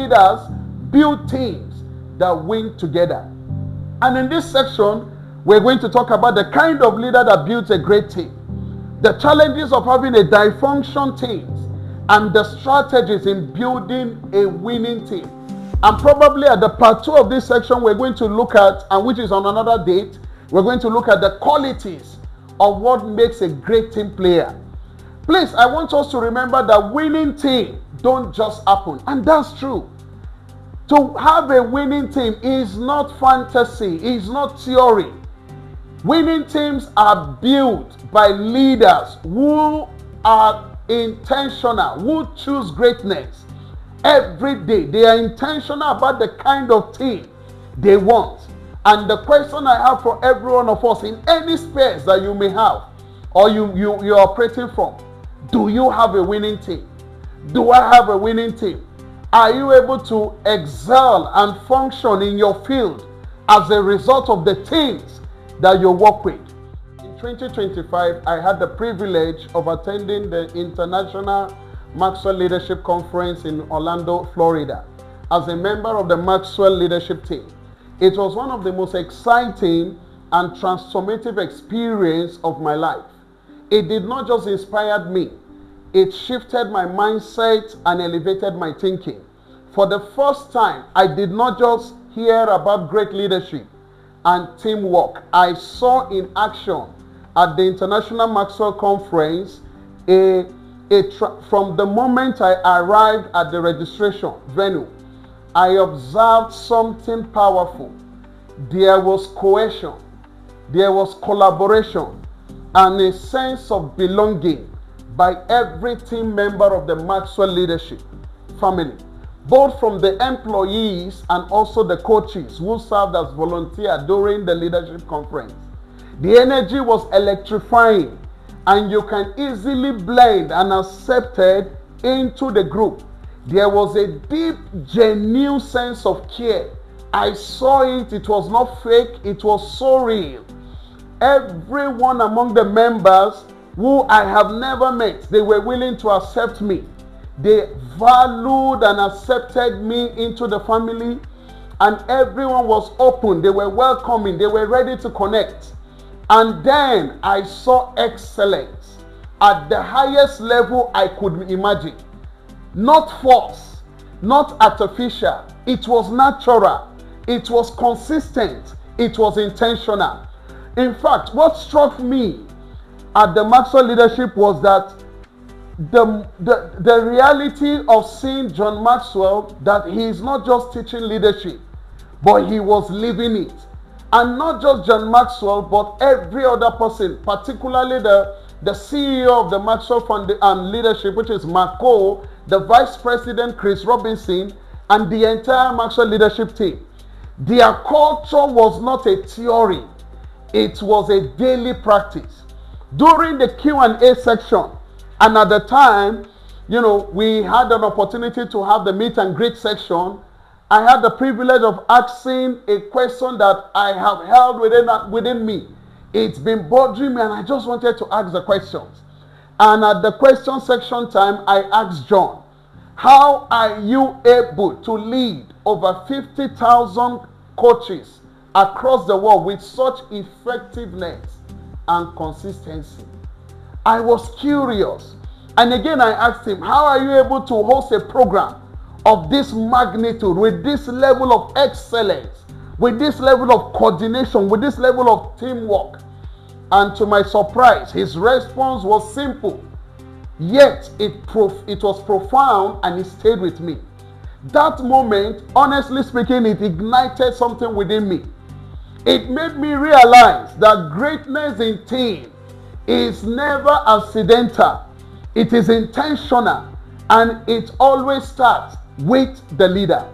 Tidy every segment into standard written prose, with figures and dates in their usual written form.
leaders build teams that win together. And in this section, we're going to talk about the kind of leader that builds a great team, the challenges of having a dysfunction team, and the strategies in building a winning team. And probably at the part 2 of this section, we're going to look at, and which is on another date, we're going to look at the qualities of what makes a great team player. Please, I want us to remember that winning team don't just happen. And that's true. To have a winning team is not fantasy, is not theory. Winning teams are built by leaders who are intentional, who choose greatness every day. They are intentional about the kind of team they want. And the question I have for every one of us in any space that you may have or you're operating from, do you have a winning team? Do I have a winning team? Are you able to excel and function in your field as a result of the teams that you work with? In 2025, I had the privilege of attending the International Maxwell Leadership Conference in Orlando, Florida, as a member of the Maxwell Leadership Team. It was one of the most exciting and transformative experiences of my life. It did not just inspire me, it shifted my mindset and elevated my thinking. For the first time, I did not just hear about great leadership and teamwork. I saw in action at the International Maxwell Conference from the moment I arrived at the registration venue, I observed something powerful. There was cohesion, there was collaboration, and a sense of belonging by every team member of the Maxwell leadership family, both from the employees and also the coaches who served as volunteers during the leadership conference. The energy was electrifying, and you can easily blend and accepted into the group. There was a deep, genuine sense of care. I saw it. It was not fake. It was so real. Everyone among the members who I have never met, they were willing to accept me. They valued and accepted me into the family, and everyone was open. They were welcoming. They were ready to connect. And then I saw excellence at the highest level I could imagine. Not forced, not artificial. It was natural. It was consistent. It was intentional. In fact, what struck me at the Maxwell leadership was that the reality of seeing John Maxwell, that he is not just teaching leadership, but he was living it. And not just John Maxwell, but every other person, particularly the CEO of the Maxwell Leadership, which is Marco, the Vice President Chris Robinson, and the entire Maxwell leadership team. Their culture was not a theory. It was a daily practice. During the Q&A section, and at the time, we had an opportunity to have the meet and greet section. I had the privilege of asking a question that I have held within me. It's been bothering me, and I just wanted to ask the questions. And at the question section time, I asked John, how are you able to lead over 50,000 coaches across the world with such effectiveness and consistency? I was curious. And again, I asked him, how are you able to host a program of this magnitude, with this level of excellence, with this level of coordination, with this level of teamwork? And to my surprise, his response was simple, yet it was profound, and it stayed with me. That moment, honestly speaking, it ignited something within me. It made me realize that greatness in team is never accidental. It is intentional, and it always starts with the leader.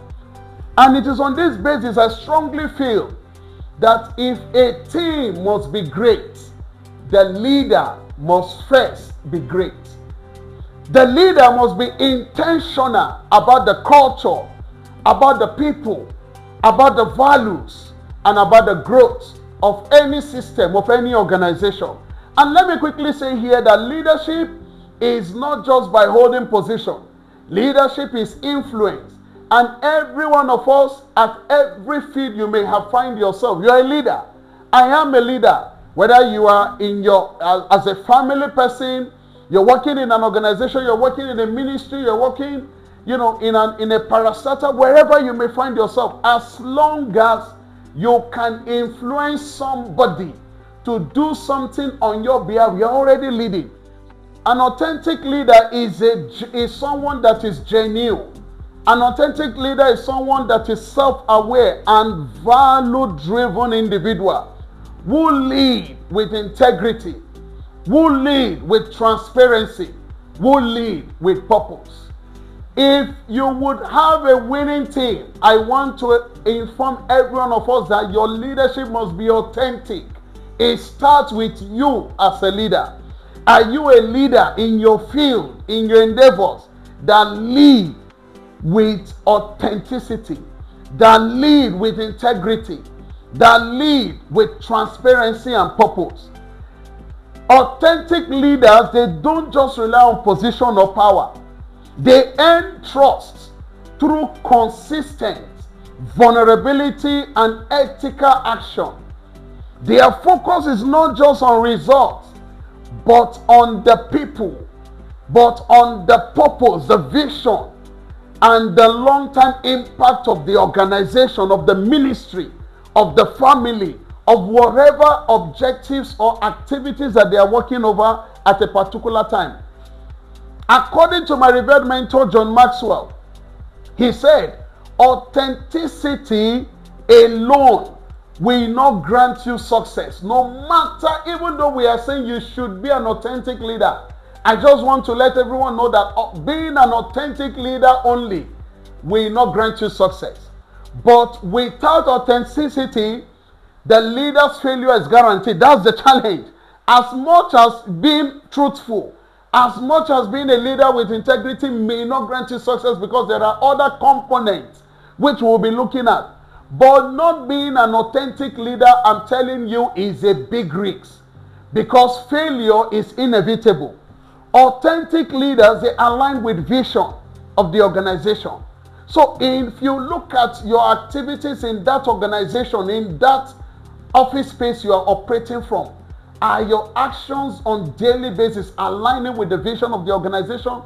And it is on this basis I strongly feel that if a team must be great, the leader must first be great. The leader must be intentional about the culture, about the people, about the values, and about the growth of any system, of any organization. And let me quickly say here that leadership is not just by holding position. Leadership is influence. And every one of us, at every field you may have find yourself, you're a leader. I am a leader. Whether you are in your, as a family person, you're working in an organization, you're working in a ministry, you're working, in a parastatal, wherever you may find yourself, as long as you can influence somebody to do something on your behalf, you're already leading. An authentic leader is someone that is genuine. An authentic leader is someone that is self-aware and value-driven individual who lead with integrity, who lead with transparency, who lead with purpose. If you would have a winning team, I want to inform every one of us that your leadership must be authentic. It starts with you as a leader. Are you a leader in your field, in your endeavors, that lead with authenticity, that lead with integrity, that lead with transparency and purpose? Authentic leaders, they don't just rely on position or power. They earn trust through consistent vulnerability and ethical action. Their focus is not just on results, but on the people, but on the purpose, the vision, and the long-term impact of the organization, of the ministry, of the family, of whatever objectives or activities that they are working over at a particular time. According to my revered mentor, John Maxwell, he said, authenticity alone will not grant you success. No matter, even though we are saying you should be an authentic leader, I just want to let everyone know that being an authentic leader only will not grant you success. But without authenticity, the leader's failure is guaranteed. That's the challenge. As much as being truthful, as much as being a leader with integrity may not grant you success, because there are other components which we'll be looking at. But not being an authentic leader, I'm telling you, is a big risk, because failure is inevitable. Authentic leaders, they align with vision of the organization. So if you look at your activities in that organization, in that office space you are operating from, are your actions on daily basis aligning with the vision of the organization?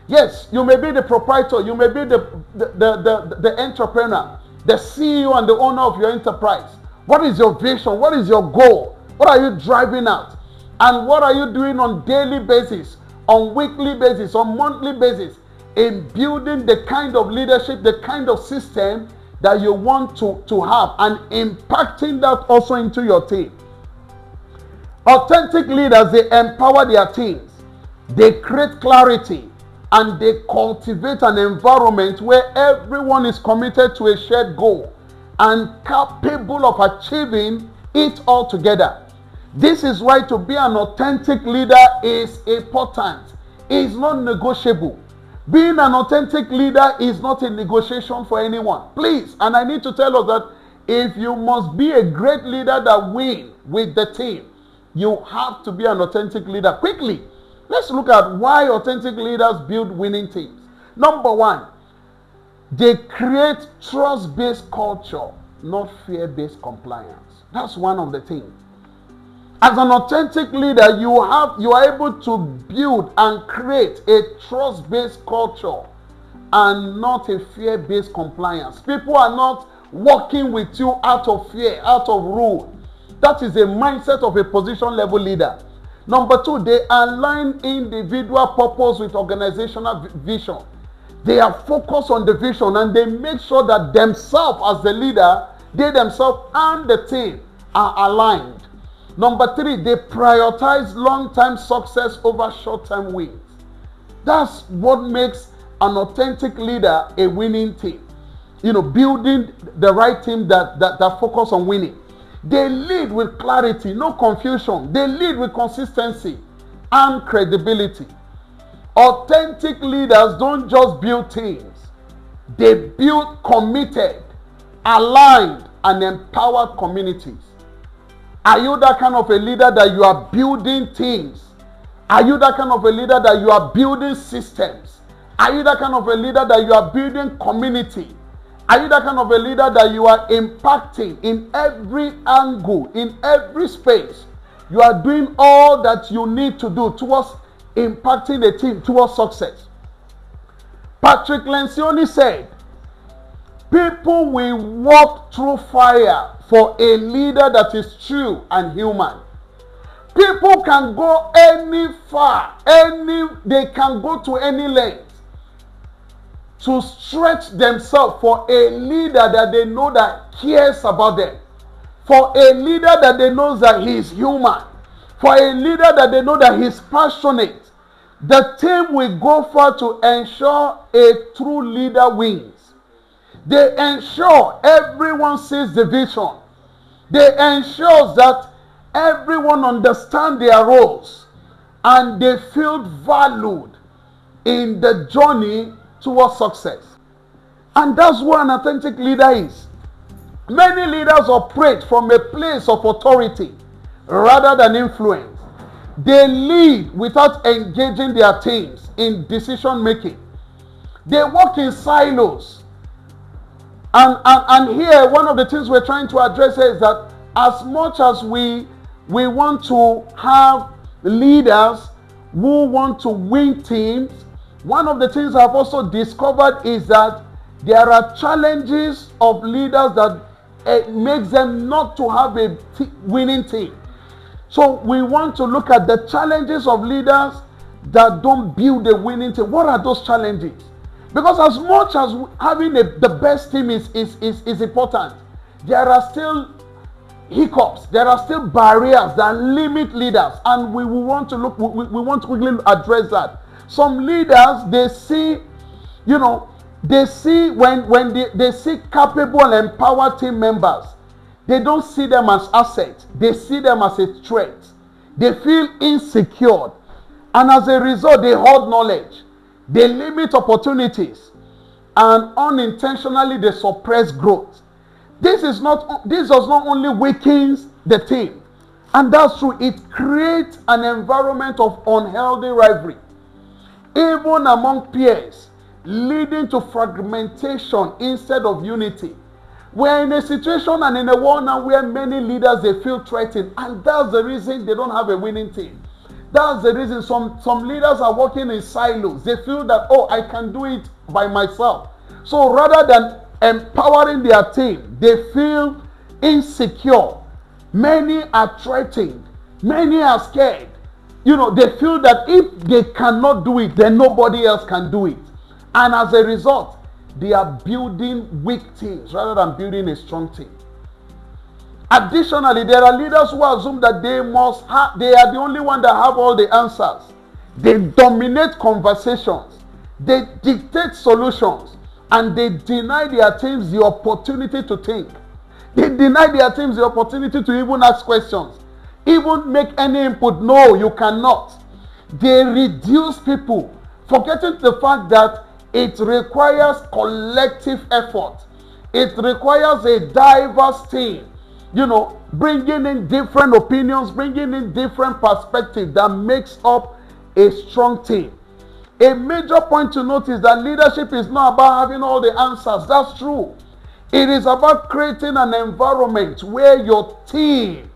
Yes, you may be the proprietor, you may be the entrepreneur, the CEO and the owner of your enterprise. What is your vision? What is your goal? What are you driving at? And what are you doing on daily basis, on weekly basis, on monthly basis, in building the kind of leadership, the kind of system that you want to have, and impacting that also into your team? Authentic leaders, they empower their teams, they create clarity, and they cultivate an environment where everyone is committed to a shared goal and capable of achieving it all together. This is why to be an authentic leader is important. It's not negotiable. Being an authentic leader is not a negotiation for anyone. Please, and I need to tell us that if you must be a great leader that wins with the team, you have to be an authentic leader. Quickly, let's look at why authentic leaders build winning teams. Number one, they create trust-based culture, not fear-based compliance. That's one of the things. As an authentic leader, you are able to build and create a trust-based culture and not a fear-based compliance. People are not working with you out of fear, out of rule. That is a mindset of a position level leader. Number two, they align individual purpose with organizational vision. They are focused on the vision, and they make sure that themselves as the leader, they themselves and the team are aligned. Number three, they prioritize long-term success over short-term wins. That's what makes an authentic leader a winning team. Building the right team that focus on winning. They lead with clarity, no confusion. They lead with consistency and credibility. Authentic leaders don't just build teams. They build committed, aligned, and empowered communities. Are you that kind of a leader that you are building teams? Are you that kind of a leader that you are building systems? Are you that kind of a leader that you are building community? Are you that kind of a leader that you are impacting in every angle, in every space? You are doing all that you need to do towards impacting a team towards success. Patrick Lencioni said, people will walk through fire for a leader that is true and human. People can go any far, they can go to any length to stretch themselves for a leader that they know that cares about them. For a leader that they know that he is human. For a leader that they know that he is passionate. The team will go far to ensure a true leader wins. They ensure everyone sees the vision. They ensure that everyone understands their roles and they feel valued in the journey towards success. And that's what an authentic leader is. Many leaders operate from a place of authority rather than influence. They lead without engaging their teams in decision making. They work in silos. And here, one of the things we're trying to address is that as much as we want to have leaders who want to win teams, one of the things I've also discovered is that there are challenges of leaders that makes them not to have a winning team. So we want to look at the challenges of leaders that don't build a winning team. What are those challenges? Because as much as having the best team is important, there are still hiccups, there are still barriers that limit leaders, and we want to quickly address that. Some leaders, they see when they see capable and empowered team members, they don't see them as assets. They see them as a threat. They feel insecure. And as a result, they hoard knowledge. They limit opportunities. And unintentionally, they suppress growth. This does not only weakens the team. And that's true. It creates an environment of unhealthy rivalry, even among peers, leading to fragmentation instead of unity. We're in a situation and in a world now where many leaders, they feel threatened, and that's the reason they don't have a winning team. That's the reason some leaders are working in silos. They feel that, I can do it by myself. So rather than empowering their team, they feel insecure. Many are threatened. Many are scared. They feel that if they cannot do it, then nobody else can do it. And as a result, they are building weak teams rather than building a strong team. Additionally, there are leaders who assume that they are the only one that have all the answers. They dominate conversations. They dictate solutions. And they deny their teams the opportunity to think. They deny their teams the opportunity to even ask questions. Even make any input. No, you cannot. They reduce people, forgetting the fact that it requires collective effort. It requires a diverse team. Bringing in different opinions, bringing in different perspectives that makes up a strong team. A major point to note is that leadership is not about having all the answers. That's true. It is about creating an environment where your team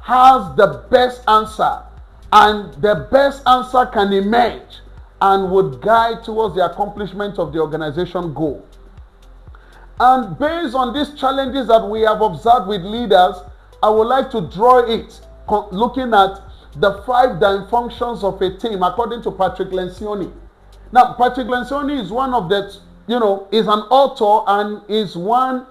has the best answer, and the best answer can emerge and would guide towards the accomplishment of the organization goal. And based on these challenges that we have observed with leaders, I would like to draw it looking at the 5 functions of a team according to Patrick Lencioni. Now, Patrick Lencioni is one of the, is an author, and is one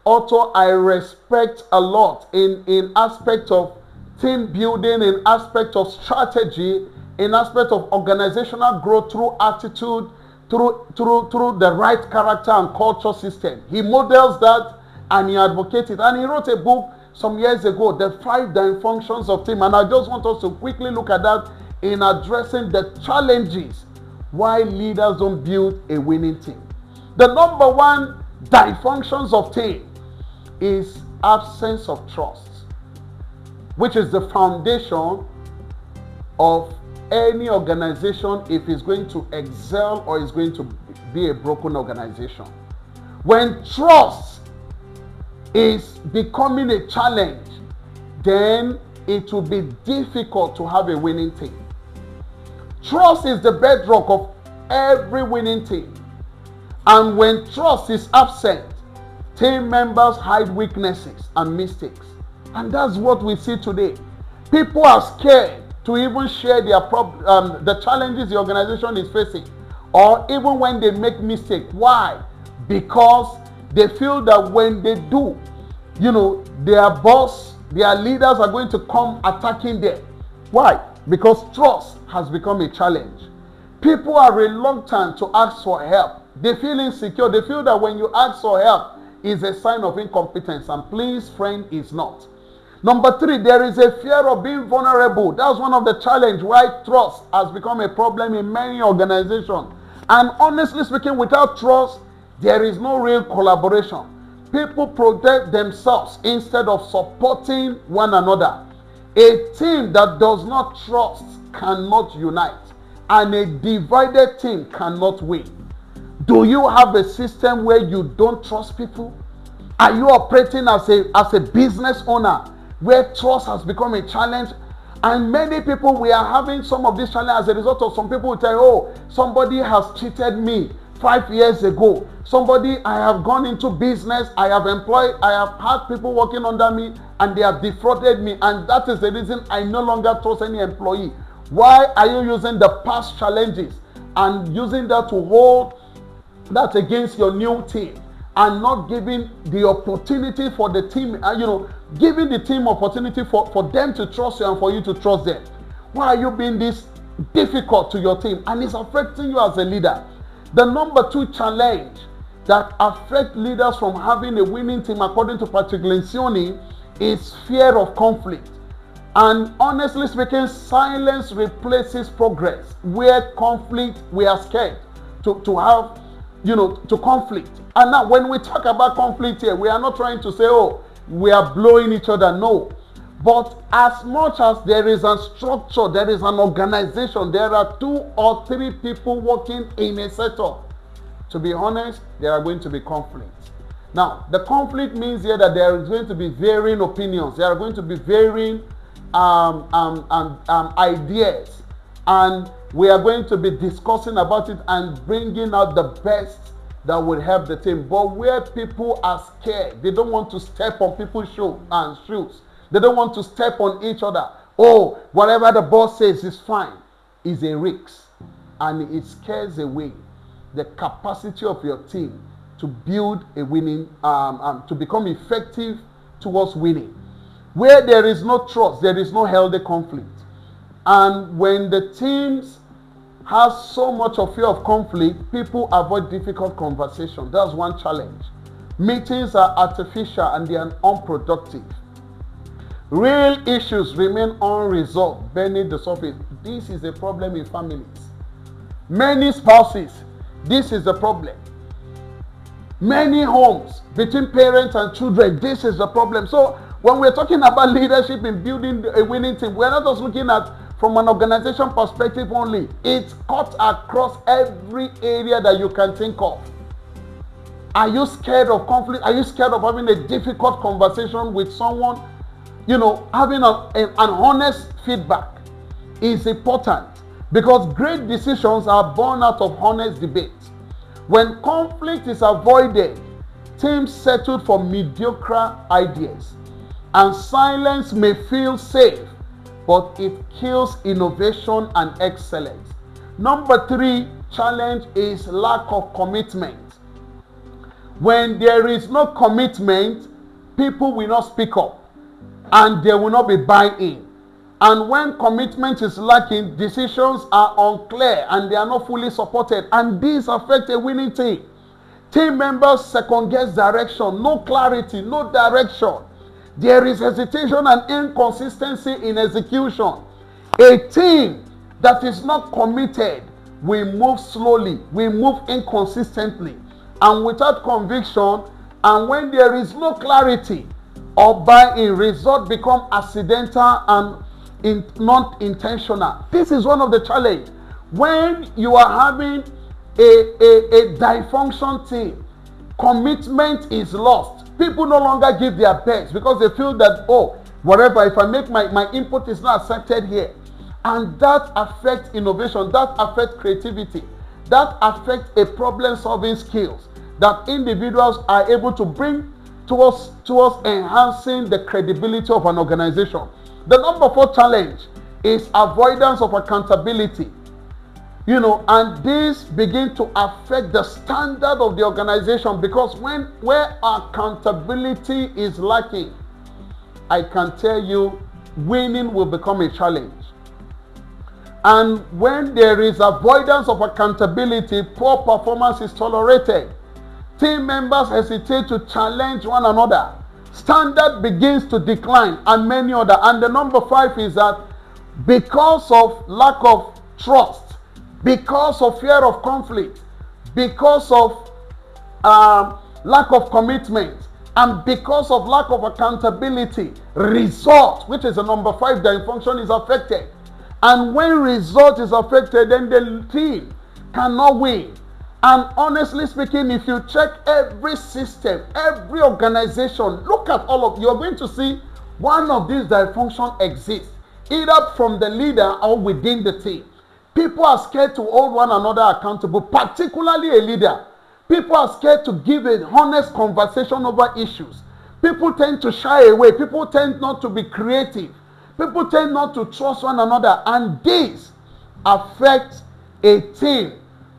author I respect a lot in aspect of team building, in aspect of strategy, in aspect of organizational growth through attitude, through the right character and culture system. He models that and he advocates it. And he wrote a book some years ago, The 5 Functions of Team. And I just want us to quickly look at that in addressing the challenges why leaders don't build a winning team. The number 1 functions of team is absence of trust, which is the foundation of any organization if it's going to excel or is going to be a broken organization. When trust is becoming a challenge, then it will be difficult to have a winning team. Trust is the bedrock of every winning team. And when trust is absent, team members hide weaknesses and mistakes. And that's what we see today. People are scared to even share their the challenges the organization is facing, or even when they make mistakes. Why? Because they feel that when they do, their boss, their leaders are going to come attacking them. Why? Because trust has become a challenge. People are reluctant to ask for help. They feel insecure. They feel that when you ask for help, it's a sign of incompetence. And please, friend, it's not. Number 3, there is a fear of being vulnerable. That's one of the challenges why trust has become a problem in many organizations. And honestly speaking, without trust, there is no real collaboration. People protect themselves instead of supporting one another. A team that does not trust cannot unite, and a divided team cannot win. Do you have a system where you don't trust people? Are you operating as a business owner where trust has become a challenge? And many people, we are having some of this challenge as a result of some people who tell, oh, somebody has cheated me 5 years ago. Somebody, I have gone into business, I have had people working under me and they have defrauded me, and that is the reason I no longer trust any employee. Why are you using the past challenges and using that to hold that against your new team, and not giving the opportunity for the team, giving the team opportunity for them to trust you and for you to trust them? Why are you being this difficult to your team? And it's affecting you as a leader. The number 2 challenge that affects leaders from having a winning team, according to Patrick Lencioni, is fear of conflict. And honestly speaking, silence replaces progress. Where conflict, we are scared to have, to conflict. And now when we talk about conflict here, we are not trying to say, oh, we are blowing each other. No. But as much as there is a structure, there is an organization, there are 2 or 3 people working in a setup, to be honest, there are going to be conflicts. Now, the conflict means here that there is going to be varying opinions. There are going to be varying ideas. And we are going to be discussing about it and bringing out the best that will help the team. But where people are scared, they don't want to step on people's shoes. They don't want to step on each other. Oh, whatever the boss says is fine. Is a risk. And it scares away the capacity of your team to build a winning, to become effective towards winning. Where there is no trust, there is no healthy conflict. And when the teams have so much of fear of conflict, people avoid difficult conversation. That's one challenge. Meetings are artificial and they are unproductive. Real issues remain unresolved beneath the surface. This is a problem in families. Many spouses, this is the problem. Many homes between parents and children, this is the problem. So when we're talking about leadership in building a winning team, we're not just looking at from an organization perspective only. It's cut across every area that you can think of. Are you scared of conflict? Are you scared of having a difficult conversation with someone? Having an honest feedback is important, because great decisions are born out of honest debate. When conflict is avoided, teams settle for mediocre ideas, and silence may feel safe, but it kills innovation and excellence. Number 3 challenge is lack of commitment. When there is no commitment, people will not speak up and they will not be buying in. And when commitment is lacking, decisions are unclear and they are not fully supported. And this affects a winning team. Team members second guess direction, no clarity, no direction. There is hesitation and inconsistency in execution. A team that is not committed will move slowly, will move inconsistently and without conviction. And when there is no clarity or buy-in, results become accidental and not intentional. This is one of the challenge. When you are having a dysfunction team, commitment is lost. People no longer give their best because they feel that, oh, whatever, if I make my input is not accepted here. And that affects innovation, that affects creativity, that affects a problem-solving skills that individuals are able to bring towards enhancing the credibility of an organization. The number 4 challenge is avoidance of accountability. And this begin to affect the standard of the organization, because where accountability is lacking, I can tell you, winning will become a challenge. And when there is avoidance of accountability, poor performance is tolerated. Team members hesitate to challenge one another. Standard begins to decline, and many other. And the number 5 is that because of lack of trust, because of fear of conflict, because of lack of commitment, and because of lack of accountability, result, which is the number 5 dysfunction, is affected. And when result is affected, then the team cannot win. And honestly speaking, if you check every system, every organization, look at all of, you're going to see one of these dysfunction exists, either from the leader or within the team. People are scared to hold one another accountable, particularly a leader. People are scared to give an honest conversation over issues. People tend to shy away. People tend not to be creative. People tend not to trust one another, and this affects a team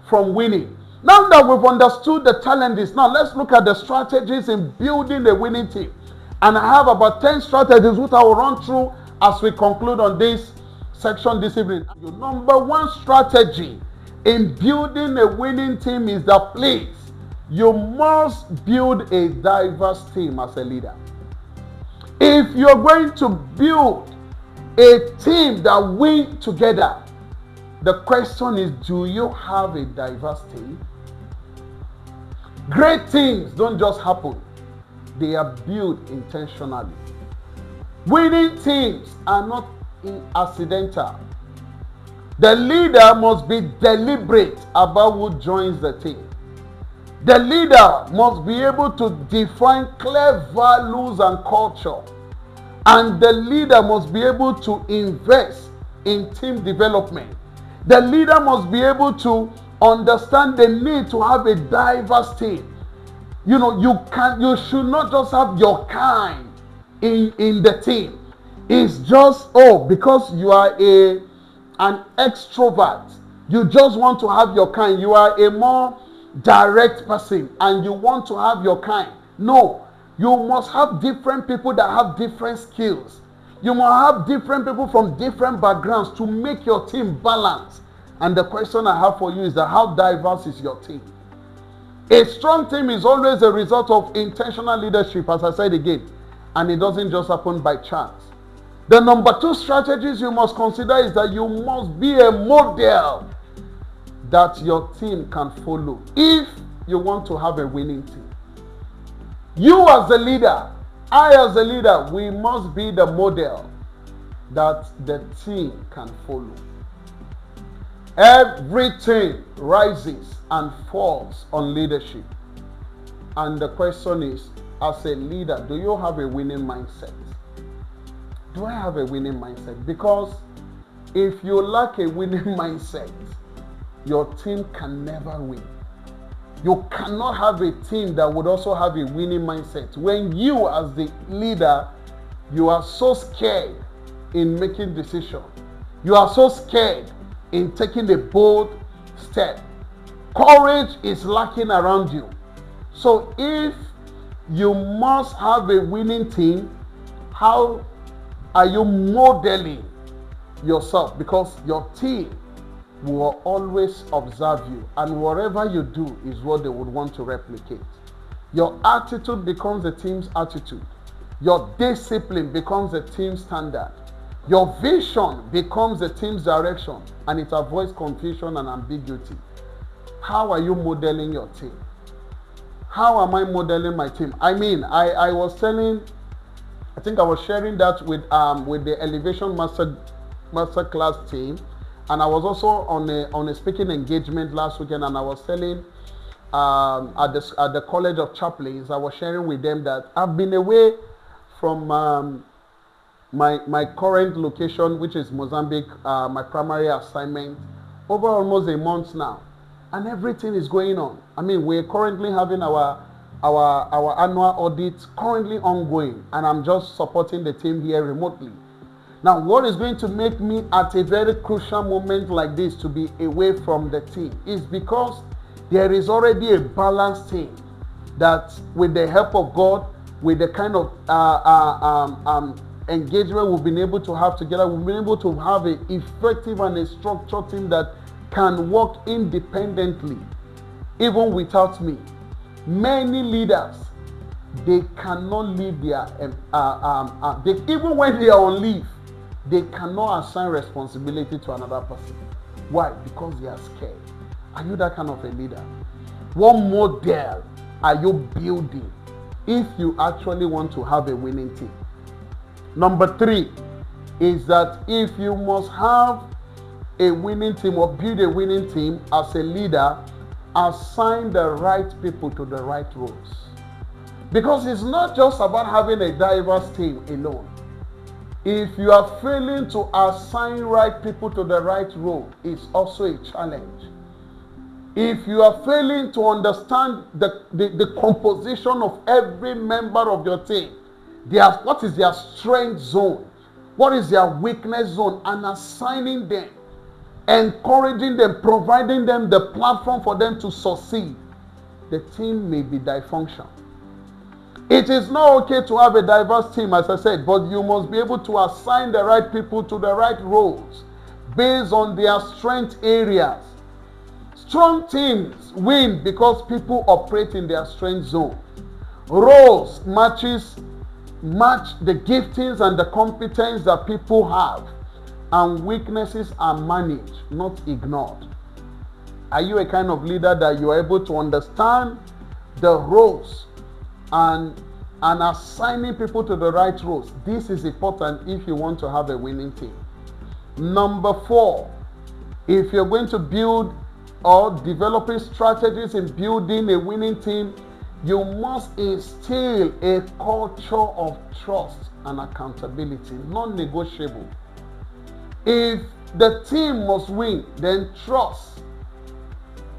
from winning. Now that we've understood the challenges, now let's look at the strategies in building a winning team. And I have about 10 strategies which I will run through as we conclude on this section this evening. Your number 1 strategy in building a winning team is that, please, you must build a diverse team as a leader. If you're going to build a team that win together, the question is, do you have a diverse team? Great teams don't just happen. They are built intentionally. Winning teams are not accidental. The leader must be deliberate about who joins the team. The leader must be able to define clear values and culture. And the leader must be able to invest in team development. The leader must be able to understand the need to have a diverse team. You should not just have your kind in the team. It's just, because you are an extrovert, you just want to have your kind. You are a more direct person and you want to have your kind. No. You must have different people that have different skills. You must have different people from different backgrounds to make your team balanced. And the question I have for you is that, how diverse is your team? A strong team is always a result of intentional leadership, as I said again, and it doesn't just happen by chance. The number 2 strategies you must consider is that you must be a model that your team can follow if you want to have a winning team. You as the leader, I as the leader, we must be the model that the team can follow. Everything rises and falls on leadership. And the question is, as a leader, do you have a winning mindset? Do I have a winning mindset? Because if you lack a winning mindset, your team can never win. You cannot have a team that would also have a winning mindset. When you as the leader, you are so scared in making decisions. You are so scared in taking a bold step. Courage is lacking around you. So if you must have a winning team, how are you modeling yourself? Because your team will always observe you, and whatever you do is what they would want to replicate. Your attitude becomes the team's attitude. Your discipline becomes the team's standard. Your vision becomes the team's direction, and it avoids confusion and ambiguity. How are you modeling your team? How am I modeling my team? I think I was sharing that with the Elevation Master masterclass team, and I was also on a speaking engagement last weekend, and I was telling at the College of Chaplains, I was sharing with them that I've been away from my current location, which is Mozambique, my primary assignment, over almost a month now, and everything is going on. I mean, we're currently having our annual audit currently ongoing, and I'm just supporting the team here remotely. Now, what is going to make me at a very crucial moment like this to be away from the team is because there is already a balanced team that, with the help of God, with the kind of engagement we've been able to have together, we've been able to have an effective and a structured team that can work independently, even without me. Many leaders, they cannot leave their, even when they are on leave, they cannot assign responsibility to another person. Why? Because they are scared. Are you that kind of a leader? What model are you building if you actually want to have a winning team? Number 3 is that if you must have a winning team or build a winning team as a leader, assign the right people to the right roles. Because it's not just about having a diverse team alone. If you are failing to assign right people to the right role, it's also a challenge. If you are failing to understand the composition of every member of your team, what is their strength zone, what is their weakness zone, and assigning them, encouraging them, providing them the platform for them to succeed, the team may be dysfunctional. It is not okay to have a diverse team, as I said, but you must be able to assign the right people to the right roles based on their strength areas. Strong teams win because people operate in their strength zone. Roles match the giftings and the competence that people have, and weaknesses are managed, not ignored. Are you a kind of leader that you are able to understand the roles and assigning people to the right roles? This is important if you want to have a winning team. Number 4, if you're going to build or developing strategies in building a winning team, you must instill a culture of trust and accountability, non-negotiable. If the team must win, then trust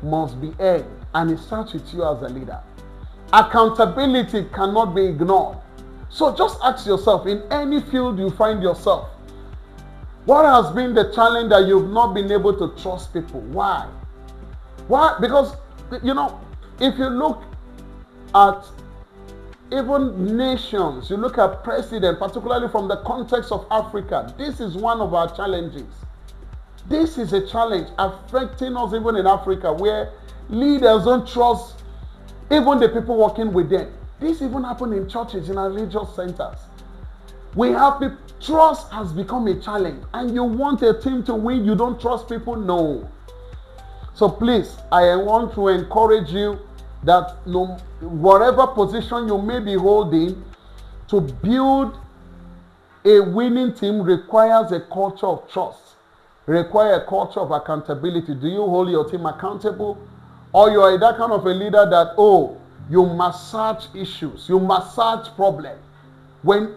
must be earned, and it starts with you as a leader. Accountability cannot be ignored. So just ask yourself, in any field you find yourself, what has been the challenge that you've not been able to trust people? Why? Because, if you look at even nations, you look at presidents, particularly from the context of Africa, this is one of our challenges. This is a challenge affecting us even in Africa, where leaders don't trust even the people working with them. This even happens in churches, in our religious centers. We have people, trust has become a challenge, and you want a team to win, you don't trust people? No. So please, I want to encourage you that whatever position you may be holding, to build a winning team requires a culture of trust, requires a culture of accountability. Do you hold your team accountable? Or you are that kind of a leader that, you massage issues, you massage problems. When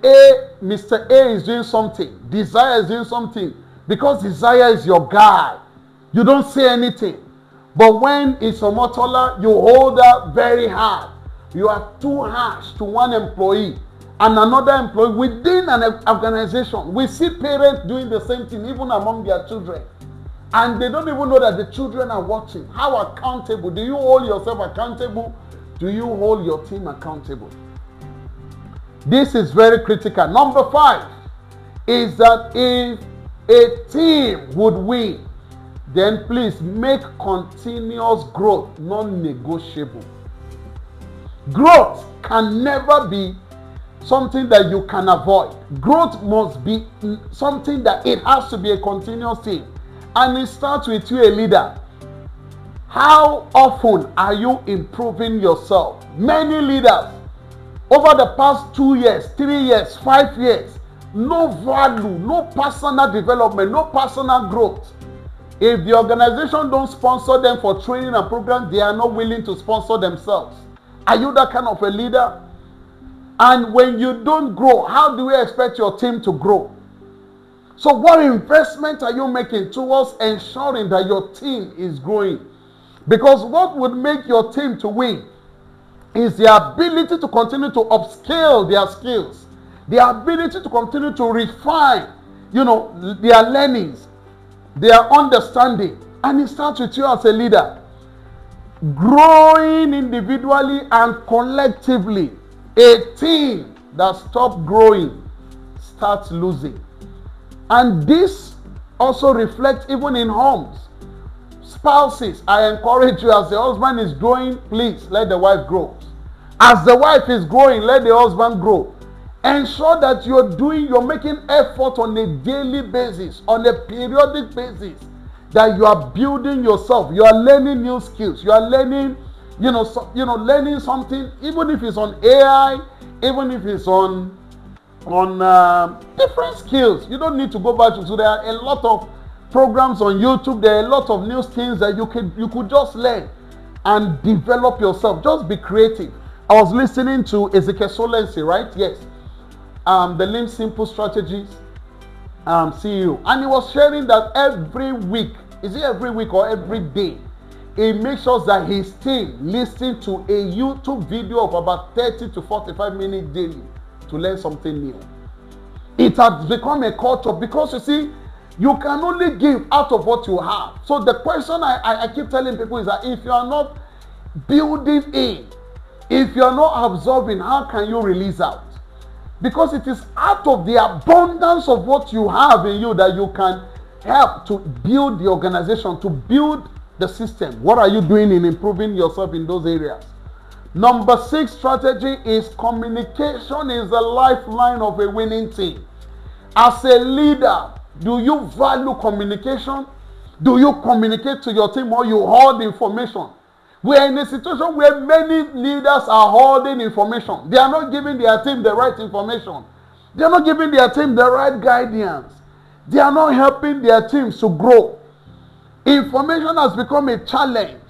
Mr. A is doing something, Desire is doing something, because Desire is your guy, you don't say anything. But when it's Omotola, you hold her very hard. You are too harsh to one employee and another employee within an organization. We see parents doing the same thing even among their children. And they don't even know that the children are watching. How accountable? Do you hold yourself accountable? Do you hold your team accountable? This is very critical. Number 5 is that if a team would win, then please make continuous growth non-negotiable. Growth can never be something that you can avoid. Growth must be something that it has to be a continuous thing. And it starts with you, a leader. How often are you improving yourself? Many leaders over the past 2 years, 3 years, 5 years, no value, no personal development, no personal growth. If the organization don't sponsor them for training and programs, they are not willing to sponsor themselves. Are you that kind of a leader? And when you don't grow, how do you expect your team to grow? So what investment are you making towards ensuring that your team is growing? Because what would make your team to win is the ability to continue to upscale their skills, the ability to continue to refine, their learnings, their understanding. And it starts with you as a leader. Growing individually and collectively. A team that stops growing starts losing. And this also reflects even in homes. Spouses, I encourage you, as the husband is growing, please let the wife grow. As the wife is growing, let the husband grow. Ensure that you're making effort on a daily basis, on a periodic basis, that you are building yourself. You are learning new skills. You are learning, learning something, even if it's on AI, even if it's on different skills. You don't need to go back to. So there are a lot of programs on YouTube. There are a lot of new things that you could just learn and develop yourself. Just be creative. I was listening to Ezekiel Solensi, right? Yes. The Lean Simple Strategies CEO, and he was sharing that every week, is it every week or every day, he makes sure that his team listen to a YouTube video of about 30 to 45 minutes daily to learn something new. It has become a culture because you see, you can only give out of what you have. So the question I keep telling people is that if you are not building in, if you are not absorbing, how can you release out? Because it is out of the abundance of what you have in you that you can help to build the organization, to build the system. What are you doing in improving yourself in those areas? Number 6 strategy is communication is the lifeline of a winning team. As a leader, do you value communication? Do you communicate to your team or you hold information? We are in a situation where many leaders are holding information. They are not giving their team the right information. They are not giving their team the right guidance. They are not helping their teams to grow. Information has become a challenge.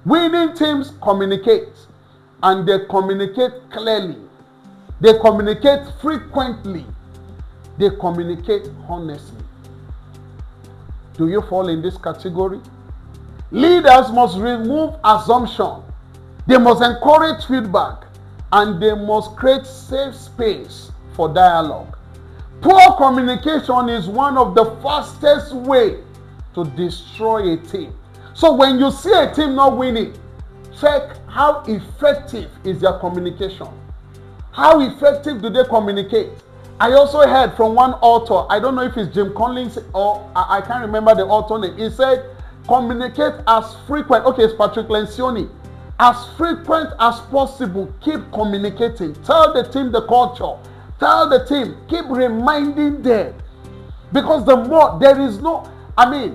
Winning teams communicate, and they communicate clearly. They communicate frequently. They communicate honestly. Do you fall in this category? Leaders must remove assumption. They must encourage feedback, and they must create safe space for dialogue. Poor communication is one of the fastest ways to destroy a team. So when you see a team not winning, check how effective is their communication. How effective do they communicate? I also heard from one author, I don't know if it's Jim Collins or I can't remember the author name. He said, communicate as frequent. Okay, it's Patrick Lencioni. As frequent as possible, keep communicating. Tell the team the culture. Tell the team, keep reminding them. Because the more, there is no,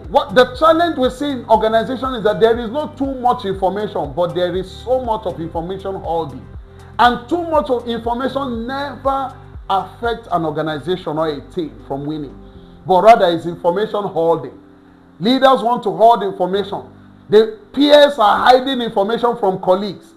what the challenge we see in organization is that there is not too much information, but there is so much of information holding. And too much of information never affects an organization or a team from winning. But rather it's information holding. Leaders want to hold information. The peers are hiding information from colleagues.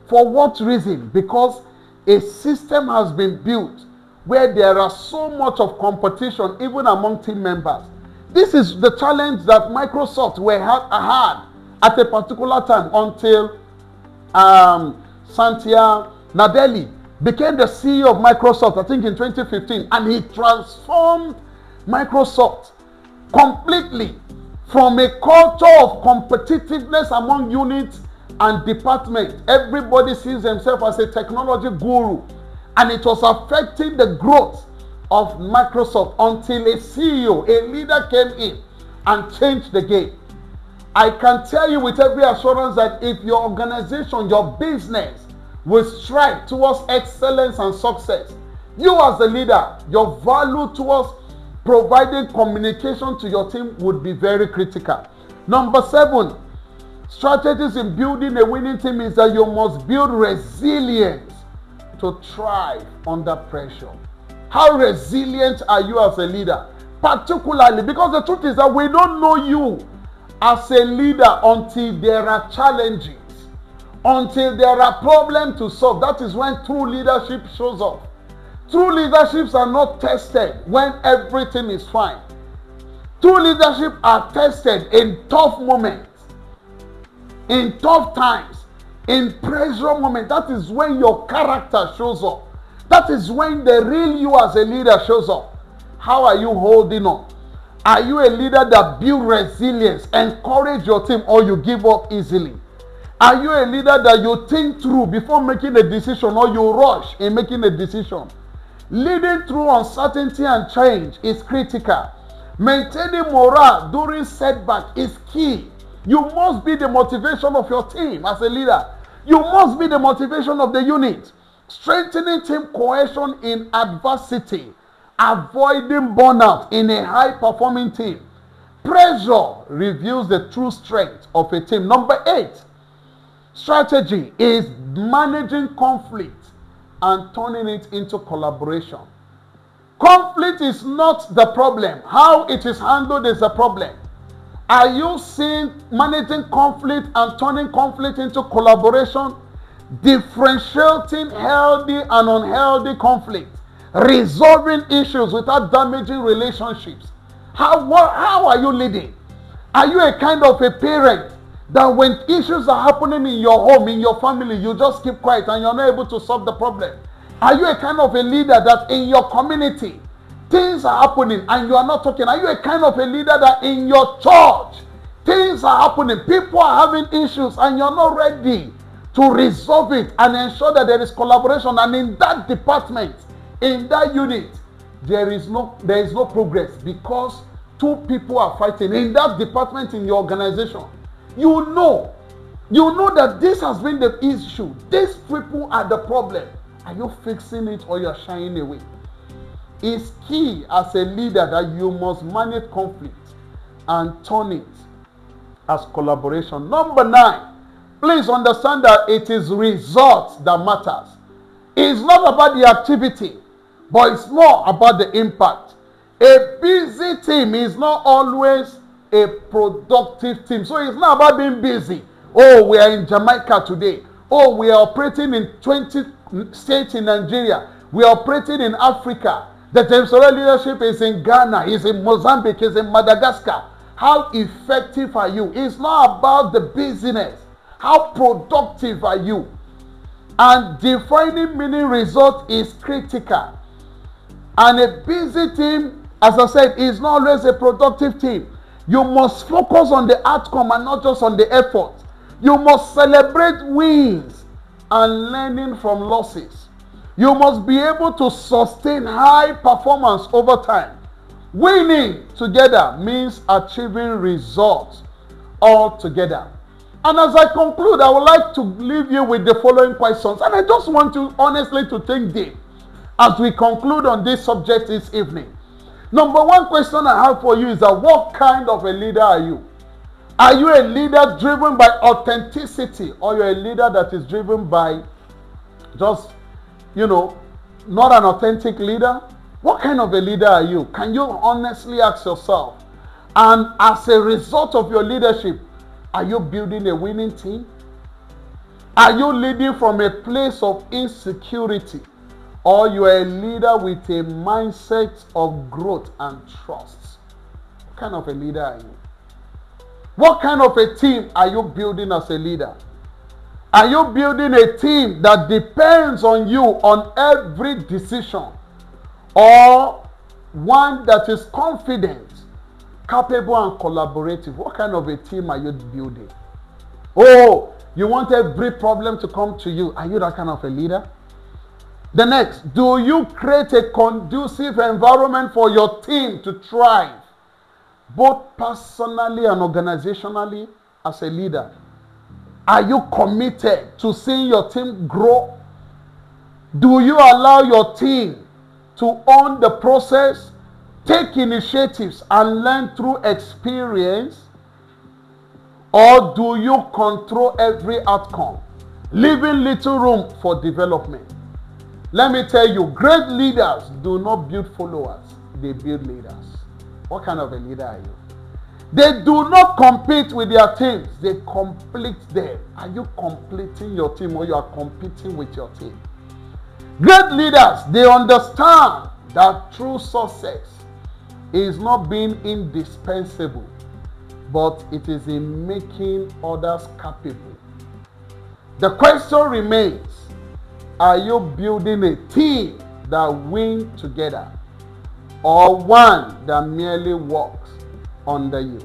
For what reason? Because a system has been built where there are so much of competition even among team members. This is the challenge that Microsoft had at a particular time until Satya Nadella became the CEO of Microsoft, I think in 2015, and he transformed Microsoft completely from a culture of competitiveness among units and departments. Everybody sees themselves as a technology guru, and it was affecting the growth of Microsoft until a CEO, a leader came in and changed the game. I can tell you with every assurance that if your organization, your business will strive towards excellence and success, you as the leader, your value towards providing communication to your team would be very critical. Number 7, strategies in building a winning team is that you must build resilience to thrive under pressure. How resilient are you as a leader? Particularly because the truth is that we don't know you as a leader until there are challenges, until there are problems to solve. That is when true leadership shows up. True leaderships are not tested when everything is fine. True leadership are tested in tough moments, in tough times, in pressure moments. That is when your character shows up. That is when the real you as a leader shows up. How are you holding on? Are you a leader that builds resilience, encourage your team, or you give up easily? Are you a leader that you think through before making a decision, or you rush in making a decision? Leading through uncertainty and change is critical. Maintaining morale during setback is key. You must be the motivation of your team as a leader. You must be the motivation of the unit. Strengthening team cohesion in adversity. Avoiding burnout in a high-performing team. Pressure reveals the true strength of a team. Number 8, strategy is managing conflict and turning it into collaboration. Conflict is not the problem. How it is handled is the problem. Are you seeing managing conflict and turning conflict into collaboration? Differentiating healthy and unhealthy conflict. Resolving issues without damaging relationships. How are you leading? Are you a kind of a parent that when issues are happening in your home, in your family, you just keep quiet and you're not able to solve the problem? Are you a kind of a leader that in your community, things are happening and you are not talking? Are you a kind of a leader that in your church, things are happening, people are having issues and you're not ready to resolve it and ensure that there is collaboration, and in that department, in that unit, there is no progress because two people are fighting in that department in your organization? You know that this has been the issue. These people are the problem. Are you fixing it or you're shying away? It's key as a leader that you must manage conflict and turn it as collaboration. Number 9, please understand that it is results that matters. It's not about the activity, but it's more about the impact. A busy team is not always a productive team. So it's not about being busy. Oh, we are in Jamaica today. Oh, we are operating in 20 states in Nigeria. We are operating in Africa. The Temsora leadership is in Ghana, is in Mozambique, is in Madagascar. How effective are you? It's not about the business. How productive are you? And defining meaning result is critical. And a busy team, as I said, is not always a productive team. You must focus on the outcome and not just on the effort. You must celebrate wins and learning from losses. You must be able to sustain high performance over time. Winning together means achieving results all together. And as I conclude, I would like to leave you with the following questions. And I just want you honestly to think deep as we conclude on this subject this evening. Number 1 question I have for you is that what kind of a leader are you? Are you a leader driven by authenticity, or you're a leader that is driven by just, not an authentic leader? What kind of a leader are you? Can you honestly ask yourself? And as a result of your leadership, are you building a winning team? Are you leading from a place of insecurity? Or you are a leader with a mindset of growth and trust? What kind of a leader are you? What kind of a team are you building as a leader? Are you building a team that depends on you on every decision? Or one that is confident, capable, and collaborative? What kind of a team are you building? Oh, you want every problem to come to you. Are you that kind of a leader? The next, do you create a conducive environment for your team to thrive, both personally and organizationally as a leader? Are you committed to seeing your team grow? Do you allow your team to own the process, take initiatives, and learn through experience? Or do you control every outcome, leaving little room for development? Let me tell you, great leaders do not build followers, they build leaders. What kind of a leader are you? They do not compete with their teams, they complete them. Are you completing your team or you are competing with your team? Great leaders, they understand that true success is not being indispensable, but it is in making others capable. The question remains, are you building a team that wins together or one that merely works under you?